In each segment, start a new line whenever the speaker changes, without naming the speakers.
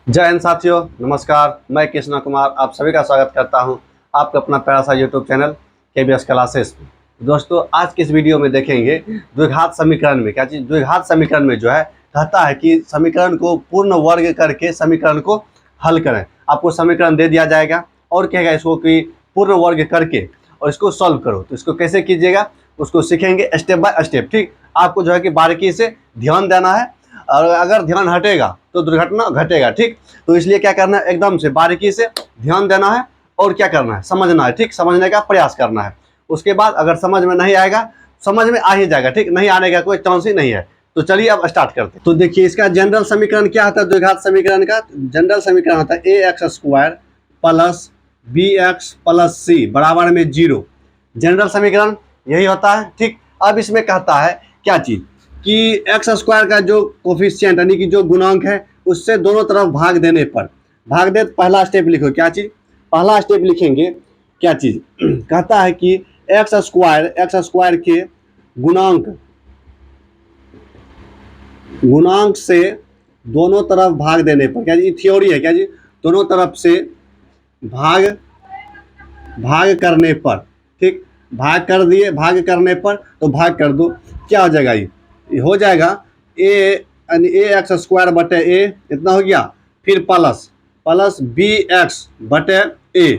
जय हिंद साथियों, नमस्कार। मैं कृष्णा कुमार आप सभी का स्वागत करता हूं आपका अपना प्यारा सा यूट्यूब चैनल केबीएस क्लासेस में। दोस्तों, आज के इस वीडियो में देखेंगे द्विघात समीकरण में क्या चीज़। द्विघात समीकरण में जो है कहता है कि समीकरण को पूर्ण वर्ग करके समीकरण को हल करें। आपको समीकरण दे दिया जाएगा और कहेगा इसको कि पूर्ण वर्ग करके और इसको सॉल्व करो। तो इसको कैसे कीजिएगा उसको सीखेंगे स्टेप बाय स्टेप। ठीक, आपको जो है कि बारीकी से ध्यान देना है और अगर ध्यान हटेगा तो दुर्घटना घटेगा। ठीक, तो इसलिए क्या करना है, एकदम से बारीकी से ध्यान देना है और क्या करना है, समझना है। ठीक, समझने का प्रयास करना है। उसके बाद अगर समझ में नहीं आएगा, समझ में आ ही जाएगा। ठीक, नहीं आने का कोई चांस ही नहीं है। तो चलिए अब स्टार्ट करते हैं। तो देखिए, इसका जनरल समीकरण क्या होता है। द्विघात समीकरण का जनरल समीकरण होता है ax² plus bx plus c बराबर में 0। जनरल समीकरण यही होता है। ठीक, अब इसमें कहता है क्या चीज कि x² का जो कोफिशिएंट यानी कि जो गुणांक है उससे दोनों तरफ भाग देने पर भाग दे। पहला स्टेप लिखो क्या चीज, पहला स्टेप लिखेंगे क्या चीज कहता है कि x² के गुणांक से दोनों तरफ भाग देने पर क्या जी, थ्योरी है क्या जी, दोनों तरफ से भाग करने पर। ठीक, भाग कर दिए, भाग करने पर तो भाग कर दो, क्या हो जाएगा, ये हो जाएगा ax² बटे a इतना हो गया। फिर प्लस bx बटे a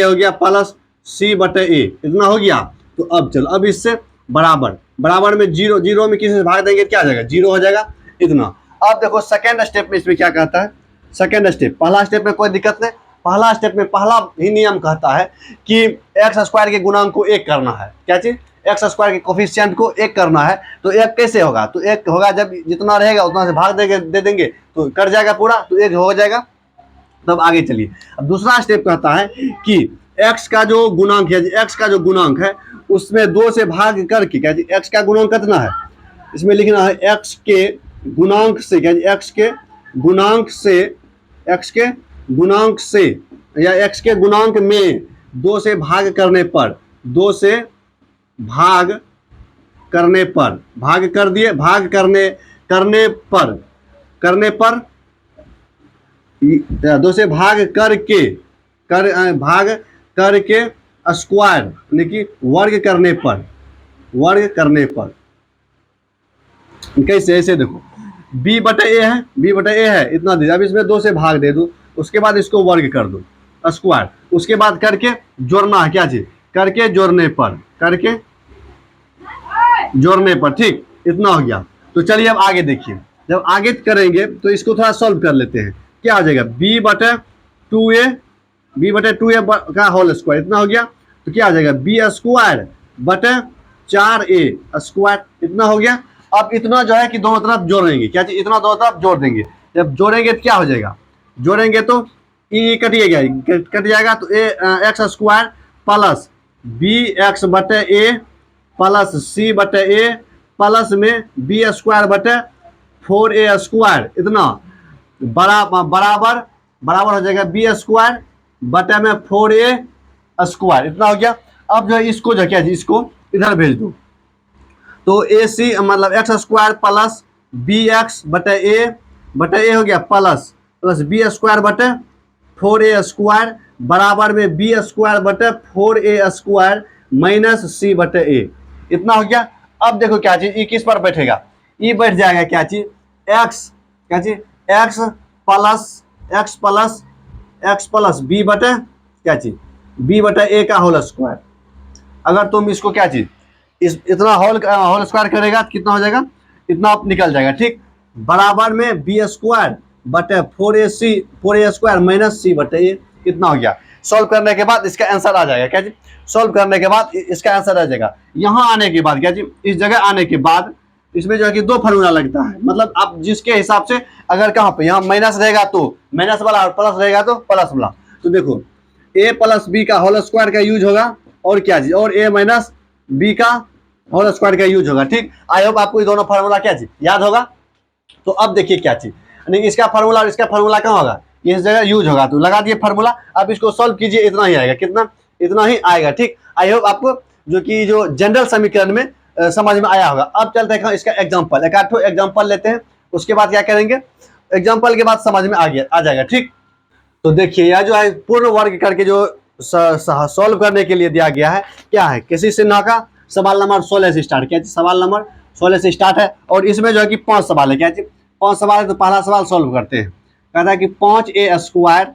हो गया प्लस c बटे a इतना हो गया। तो अब चलो, अब इससे बराबर में 0 0 में किसी से भाग देंगे क्या आ जाएगा, 0 हो जाएगा इतना। अब देखो सेकेंड स्टेप में इसमें क्या कहता है। सेकेंड स्टेप, पहला स्टेप में कोई दिक्कत नहीं। पहला स्टेप में पहला ही नियम कहता है कि x² के गुणांक को 1 करना है। क्या चीज, x² के कोफिशिएंट को 1 करना है। तो 1 कैसे होगा, तो 1 होगा जब जितना रहेगा उतना से भाग दे देंगे तो कर जाएगा पूरा, तो 1 हो जाएगा। तब आगे चलिए, अब दूसरा स्टेप कहता है कि x का जो गुणांक है, x का जो गुणांक है उसमें 2 से भाग करके क्या जी, x का गुणांक कितना है इसमें लिखना है x के गुणांक से क्या जी, x के गुणांक से या x के गुणांक में 2 से भाग करने पर, 2 से भाग कर दिए, भाग करने पर 2 से भाग करके स्क्वायर यानी कि वर्ग करने पर कैसे, ऐसे देखो b बटे a है इतना दीजिए। अब इसमें 2 से भाग दे दो, उसके बाद इसको वर्ग कर दो स्क्वायर, उसके बाद करके जोड़ना है क्या चीज, करके जोड़ने पर। ठीक, इतना हो गया। तो चलिए अब आगे देखिए, जब आगे करेंगे तो इसको थोड़ा सॉल्व कर लेते हैं। क्या हो जाएगा, b बटे 2a का होल स्क्वायर इतना हो गया। तो क्या हो जाएगा, b² बटे 4a² इतना हो गया। अब इतना जो है कि दोनों तरफ जोड़ेंगे क्या चीज, इतना दोनों तरफ जोड़ देंगे। जब जोड़ेंगे तो क्या हो जाएगा, जोड़ेंगे तो ई कट जाएगा। तो x² प्लस bx बटे a प्लस c बटे a प्लस में b² बटे 4a² इतना बराबर हो जाएगा b² बटे में 4a² इतना हो गया। अब जो है इसको जो क्या जी, इसको इधर भेज दो। तो ac मतलब x² प्लस bx बटे a हो गया प्लस b² बटे 4a² बराबर में b² बटे 4a² माइनस c बटे a इतना हो गया। अब देखो क्या चीज, ई किस पर बैठेगा, ई बैठ जाएगा क्या चीज, x प्लस b बटे क्या चीज, b बटे a का होल स्क्वायर। अगर तुम इसको क्या चीज इतना होल स्क्वायर करेगा तो कितना हो जाएगा, इतना निकल जाएगा। ठीक, बराबर में b² बटे 4a² माइनस c बटे a इतना हो गया। सॉल्व करने के बाद इसका आंसर आ जाएगा क्या जी, सॉल्व करने के बाद इसका आंसर आ जाएगा। यहाँ आने के बाद क्या जी, इस जगह आने के बाद इसमें जो है कि 2 फार्मूला लगता है। मतलब आप जिसके हिसाब से, अगर कहाँ पे यहाँ माइनस रहेगा तो माइनस वाला और प्लस रहेगा तो प्लस वाला। तो देखो a प्लस b का होल स्क्वायर का यूज होगा और क्या चीज, और a माइनस b का होल स्क्वायर का यूज होगा। ठीक, आई होप आपको ये दोनों फार्मूला क्या चीज याद होगा। तो अब देखिए क्या चीज, यानी इसका फार्मूला और इसका फार्मूला कहाँ होगा, इस जगह यूज होगा। तो लगा दिए फार्मूला, अब इसको सॉल्व कीजिए, इतना ही आएगा, कितना, इतना ही आएगा। ठीक, आई होप आपको जो जनरल समीकरण में समझ में आया होगा। अब चलते हैं इसका एग्जांपल, एक आध एग्जांपल लेते हैं, उसके बाद क्या करेंगे, एग्जाम्पल के बाद समझ में आ जाएगा। ठीक, तो देखिए यह जो है पूर्ण वर्ग करके जो सॉल्व करने के लिए दिया गया है, क्या है, किसी से ना का सवाल नंबर 16 से स्टार्ट, क्या है सवाल नंबर 16 से स्टार्ट है। और इसमें जो है कि 5 सवाल है, क्या है 5 सवाल है। तो पहला सवाल सॉल्व करते हैं। कहता है कि 5a²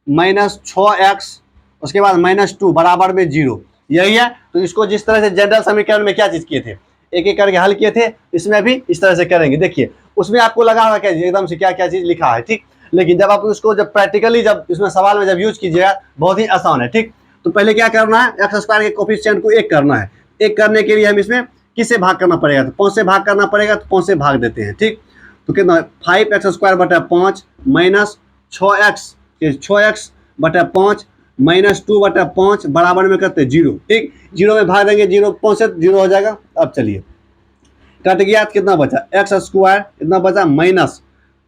माइनस 6x उसके बाद -2 बराबर में 0, यही है। तो इसको जिस तरह से जनरल समीकरण में क्या चीज़ किए थे, एक एक करके हल किए थे, इसमें भी इस तरह से करेंगे। देखिए उसमें आपको लगा होगा क्या एकदम से क्या क्या चीज़ लिखा है, ठीक, लेकिन जब आप उसको जब प्रैक्टिकली जब इसमें सवाल में जब यूज कीजिएगा बहुत ही आसान है। ठीक, तो पहले क्या करना है, x² के कोफिशिएंट को 1 करना है। 1 करने के लिए हम इसमें किससे भाग करना पड़ेगा, तो 5 से भाग करना पड़ेगा, तो 5 से भाग देते हैं। ठीक, तो कितना 5x² माइनस 6x बटा 5 -2/5 बराबर में करते 0। ठीक, 0 में भाग देंगे, 0 5 से 0 हो जाएगा। अब चलिए कट गया, कितना बचा x² इतना बचा माइनस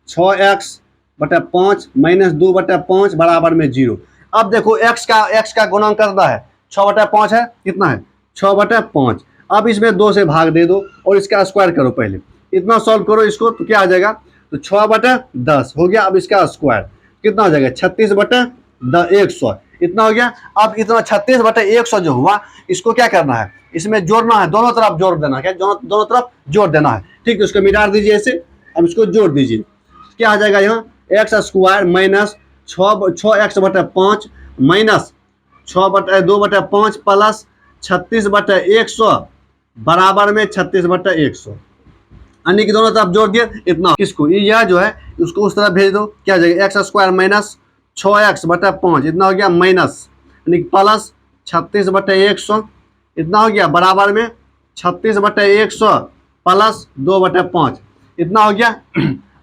6x/5 -2/5 बराबर में 0। अब देखो x का गुणन करना है, 6/5 है, कितना है 6/5। अब इसमें 2 से भाग दे दो और इसका स्क्वायर करो, पहले इतना सॉल्व करो इसको, तो क्या आ जाएगा, तो 6/10 हो गया। अब इसका स्क्वायर कितना हो जाएगा 36/100 इतना हो गया। अब इतना 36/100 जो हुआ, इसको क्या करना है, इसमें जोड़ना है, दोनों तरफ जोड़ देना है, क्या दोनों तरफ जोड़ देना है। ठीक है, उसको मिटा दीजिए ऐसे, अब इसको जोड़ दीजिए, क्या आ जाएगा यहाँ x² minus 6x/5 minus 6/2/5 plus 36/100 बराबर में 36/100, यानी कि दोनों तरफ जोड़ दिए इतना। किसको, यह जो है उसको उस तरफ भेज दो, क्या हो जाएगा x² माइनस 6x/5 इतना हो गया माइनस यानी प्लस 36/100 इतना हो गया बराबर में 36/100 प्लस 2/5 इतना हो गया।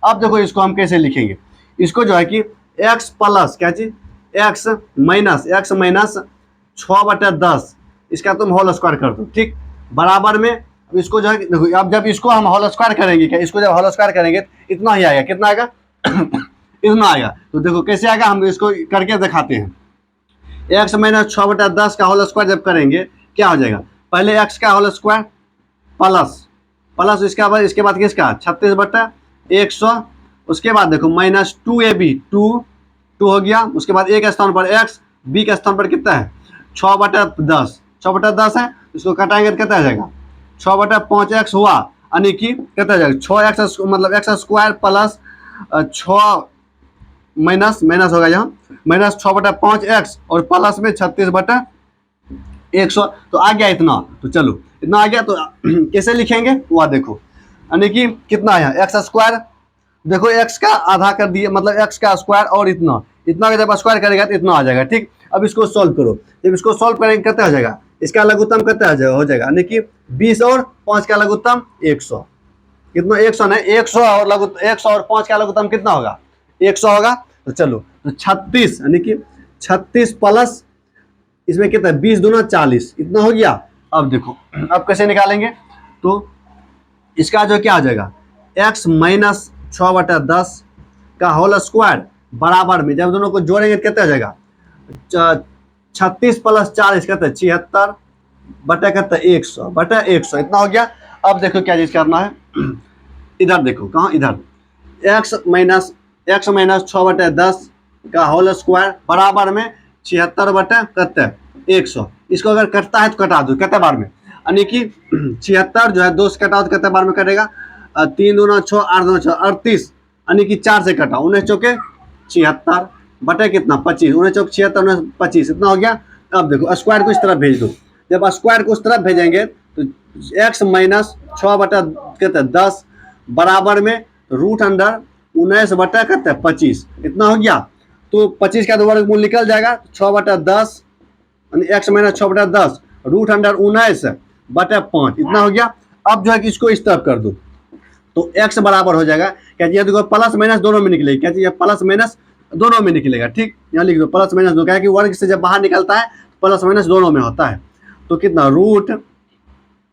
अब देखो इसको हम कैसे लिखेंगे, इसको जो है कि x प्लस क्या चीज x माइनस 6/10 इसका तुम होल स्क्वायर कर दो। ठीक, बराबर में अब इसको जो है देखो, अब जब इसको हम होल स्क्वायर करेंगे, क्या इसको जब होल स्क्वायर करेंगे इतना ही आएगा, कितना आएगा इतना आएगा। तो देखो कैसे आएगा, हम इसको करके दिखाते हैं। x माइनस 6/10 का होल स्क्वायर जब करेंगे क्या हो जाएगा, पहले x का होल स्क्वायर प्लस इसके बाद किसका 36/100, उसके बाद देखो -2ab 2 हो गया, उसके बाद a के स्थान पर x, b के स्थान पर कितना है 6/10 है, इसको कटाएंगे तो कितना आ जाएगा 6/5x हुआ, यानी कि कितना आ जाएगा 6x मतलब x² प्लस 6 माइनस होगा यहाँ -6/5x और प्लस में 36/100, तो आ गया इतना। तो चलो इतना आ गया, तो कैसे लिखेंगे वह देखो, यानी कि कितना है x², देखो x का आधा कर दिए, मतलब x का स्क्वायर और इतना जब स्क्वायर करेगा तो इतना आ जाएगा। ठीक, अब इसको सॉल्व करो, जब इसको सॉल्व करेंगे कितना हो जाएगा, इसका लघुत्तम कितना हो जाएगा, यानी कि 20 और 5 का लघुत्तम 100, कितना 100 नहीं 100 और 5 का लघुत्तम कितना होगा 100 होगा। तो चलो तो 36 यानी कि 36 प्लस इसमें कितना 20 दूना 40 इतना हो गया। अब देखो अब कैसे निकालेंगे, तो इसका जो क्या आ जाएगा x माइनस 6/10 का होल स्क्वायर बराबर में जब दोनों को जोड़ेंगे तो कितना आ जाएगा 36 प्लस 40 कहते 76 बटा कहते 100 इतना हो गया। अब देखो क्या चीज करना है, इधर देखो कहाँ, इधर x माइनस 6/10 का होल स्क्वायर बराबर में 76 बटा कहते 100, इसको अगर कटता है तो कटा दो कितने बार में, यानी कि 76 जो है 2 से कटाओ तो कितने बार में कटेगा 3 दूना 6 8 दूना 6 38, यानी कि 4 से कटा 19 चौके 76 बटे कितना 25, 19 चौक 76 19 25 इतना हो गया। अब देखो स्क्वायर को इस तरफ भेज दो, जब स्क्वायर को उस तरफ भेजेंगे तो x माइनस 6/10 बराबर में रूट अंडर 19 बटा कहते 25 इतना हो गया। तो 25 का दोबारा मूल निकल जाएगा 6/10 x माइनस 6/10 रूट अंडर 19 बटा 5 इतना हो गया। अब जो है कि इसको इस तरफ कर दो तो x बराबर हो जाएगा, क्या चाहिए देखो प्लस माइनस दोनों में निकलेगा, क्या चाहिए प्लस माइनस दोनों में निकलेगा। ठीक, यहाँ लिख दो प्लस माइनस दो, क्या कि वर्ग से जब बाहर निकलता है प्लस माइनस दोनों में होता है। तो कितना रूट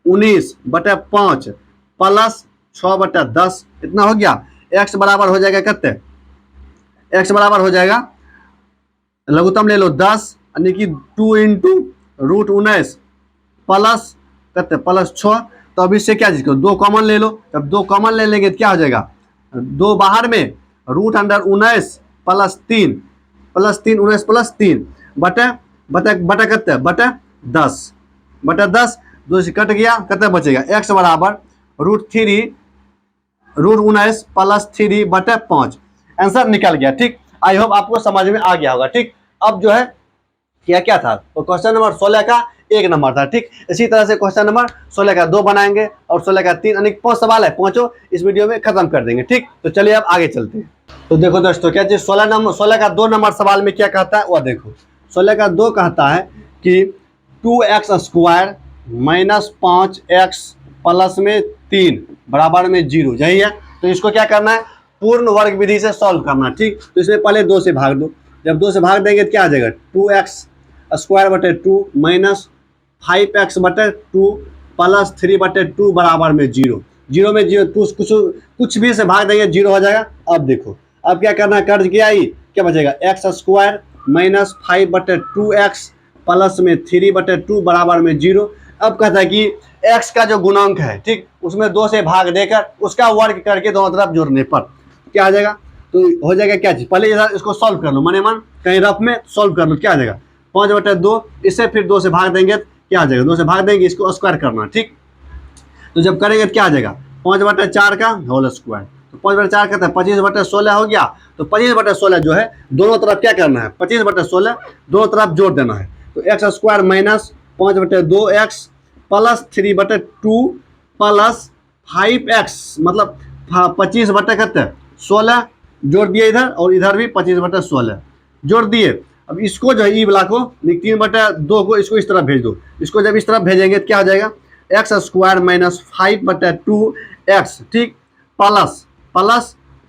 19/5 प्लस 6/10 इतना हो गया। x बराबर हो जाएगा कितने, x बराबर हो जाएगा लघुत्तम ले लो 10 यानी कि 2 इंटू रूट 19 प्लस कितने प्लस 6। तो अब इससे क्या चीज करो 2 कॉमन ले लो, जब 2 कॉमन ले लेंगे तो क्या हो जाएगा 2 बाहर में रूट अंडर 19 प्लस 3 19 प्लस 3 बटे बटे बटे कितने बटे 10 बटे 10 दो से कट गया, कितना बचेगा x बराबर रूट 19 प्लस 3 बटे 5। आंसर निकल गया। ठीक, आई होप आपको समझ में आ गया होगा। ठीक, अब जो है क्या क्या था, तो क्वेश्चन नंबर 16 का 1 नंबर था। ठीक, इसी तरह से क्वेश्चन नंबर 16 का 2 बनाएंगे और 16 का 3, यानी 5 सवाल है, पांचों इस वीडियो में खत्म कर देंगे। ठीक, तो चलिए अब आगे चलते हैं। तो देखो दोस्तों, क्या चीज 16 का 2 नंबर सवाल में क्या कहता है वह देखो। 16 का 2 कहता है कि 2x² माइनस 5x प्लस में 3 बराबर में 0, यही है। तो इसको क्या करना है, पूर्ण वर्ग विधि से सॉल्व करना। ठीक, तो इसमें पहले 2 से भाग दो, जब 2 से भाग देंगे तो क्या आ जाएगा 2x² बटे 2 माइनस 5x बटे 2 प्लस 3 बटे 2 बराबर में 0। 0 में 0 कुछ भी से भाग देंगे 0 हो जाएगा। अब देखो, अब क्या करना है, कर्ज किया ही क्या बचेगा x² माइनस 5 बटे 2x प्लस में 3 बटे 2 बराबर में 0। अब कहता है कि x का जो गुणांक है, ठीक, उसमें 2 से भाग देकर उसका वर्ग करके दोनों तरफ जोड़ने पर क्या आ जाएगा, तो हो जाएगा क्या चीज, पहले इधर इसको सॉल्व कर लो, मने मन कहीं रफ में सॉल्व कर लो, क्या आ जाएगा 5 बटे 2, इससे फिर 2 से भाग देंगे तो क्या आ जाएगा, 2 से भाग देंगे, इसको स्क्वायर करना। ठीक, तो जब करेंगे तो क्या आ जाएगा 5 बटे 4 का होल स्क्वायर, तो 5 बटे 4 कहते हैं 25 बटे 16 हो गया। तो 25 बटे 16 जो है दोनों तरफ क्या करना है, 25 बटे 16 दोनों तरफ जोड़ देना है। तो x² माइनस 5 बटे 2x प्लस 3 बटे 2 प्लस 5x मतलब 25 बटे कहते 16 जोड़ दिए इधर, और इधर भी 25 बटे 16 जोड़ दिए। अब इसको जो है ई वाला को 3 बटे 2 को इसको इस तरफ भेज दो, इसको जब इस तरफ भेजेंगे तो क्या हो जाएगा x² माइनस 5 बटे 2x, ठीक, प्लस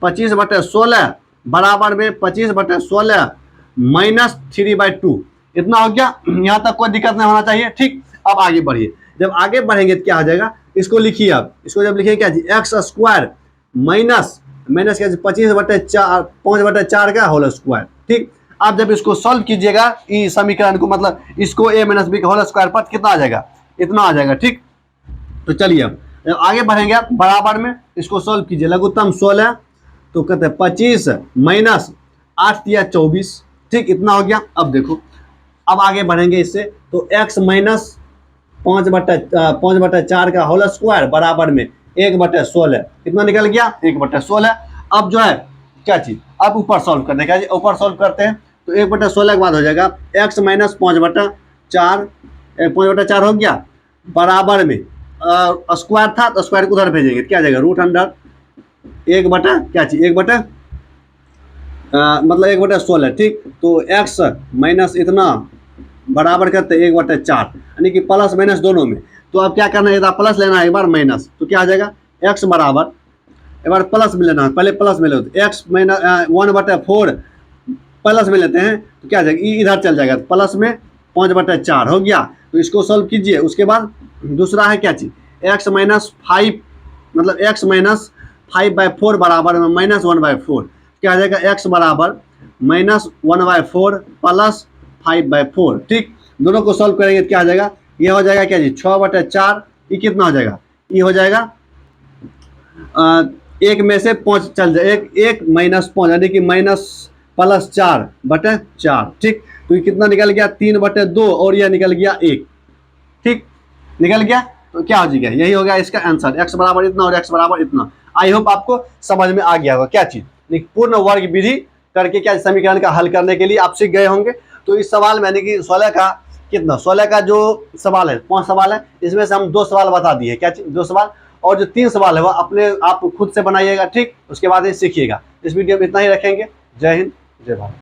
25 बटे 16 बराबर में 25 बटे 16 माइनस 3/2, इतना हो गया। यहाँ तक कोई दिक्कत नहीं होना चाहिए। ठीक, अब आगे बढ़िए, जब आगे बढ़ेंगे तो क्या हो जाएगा, इसको लिखिए। अब इसको जब लिखिए क्या x² माइनस क्या 25 बटे 4 5 बटे 4 का होल स्क्वायर। ठीक, आप जब इसको सॉल्व कीजिएगा इस समीकरण को, मतलब इसको a माइनस बी का होल स्क्वायर पर कितना आ जाएगा, इतना आ जाएगा। ठीक, तो चलिए अब आगे बढ़ेंगे, आप बराबर में इसको सॉल्व कीजिए, लघुत्तम 16 तो कहते हैं 25 माइनस 8 या 24, ठीक, इतना हो गया। अब देखो, अब आगे बढ़ेंगे इससे, तो x माइनस 5 बटे 4 का होल स्क्वायर बराबर में 1 बटे 16, कितना निकल गया 1 बटे 16। अब जो है क्या चीज, अब ऊपर सॉल्व कर देगा जी, ऊपर सॉल्व करते हैं तो 1 बटे 16 के बाद हो जाएगा x माइनस 5 बटे 4 हो गया बराबर में स्क्वायर था तो स्क्वायर को उधर भेजेंगे, क्या जाएगा रूट अंडर 1 बटे क्या चीज 1 बटे मतलब 1 बटे 16। ठीक, तो x माइनस इतना बराबर करते 1 बटे 4, यानी कि प्लस माइनस दोनों में। तो अब क्या करना है, इधर प्लस लेना है, एक बार माइनस, तो क्या आ जाएगा x बराबर, एक बार प्लस में लेना है, पहले प्लस में लो तो x माइनस 1 बटे 4 प्लस में लेते हैं तो क्या आ जाएगा, इधर चल जाएगा, तो प्लस में 5 बटे 4 हो गया। तो इसको सॉल्व कीजिए। उसके बाद दूसरा है क्या चीज x माइनस 5 मतलब x माइनस 5/4 बराबर में माइनस 1/4, क्या आ जाएगा x बराबर माइनस 1/4 प्लस 5/4। ठीक, दोनों को सॉल्व करेंगे तो क्या आ जाएगा, ये हो जाएगा क्या जी 6 बटे 4, ये कितना हो जाएगा, ये हो जाएगा 1 में से 5 चल जाए, 1 माइनस 5 यानी कि माइनस प्लस 4 बटे 4। ठीक, तो ये कितना निकल गया 3 बटे 2 और यह निकल गया 1। ठीक, निकल गया, तो क्या हो जाएगा, यही हो गया इसका आंसर, x बराबर इतना और x बराबर इतना। आई होप आपको समझ में आ गया होगा क्या चीज, पूर्ण वर्ग विधि करके क्या समीकरण का हल करने के लिए आप सीख गए होंगे। तो इस सवाल में यानी कि 16 का कितना, 16 का जो सवाल है 5 सवाल है, इसमें से हम 2 सवाल बता दिए, क्या चीज 2 सवाल, और जो 3 सवाल है वो अपने आप खुद से बनाइएगा। ठीक, उसके बाद ही सीखिएगा। इस वीडियो में इतना ही रखेंगे। जय हिंद, जय भारत।